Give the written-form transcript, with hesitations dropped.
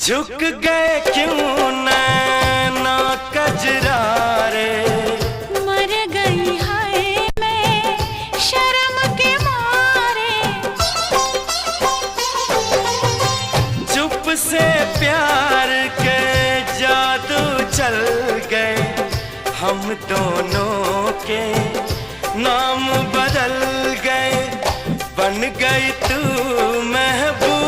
झुक गए क्यों नैना कजरारे, मर गई हाय मैं शर्म के मारे। चुप से प्यार के जादू चल गए, हम दोनों के नाम बदल गए। बन गई तू महबूब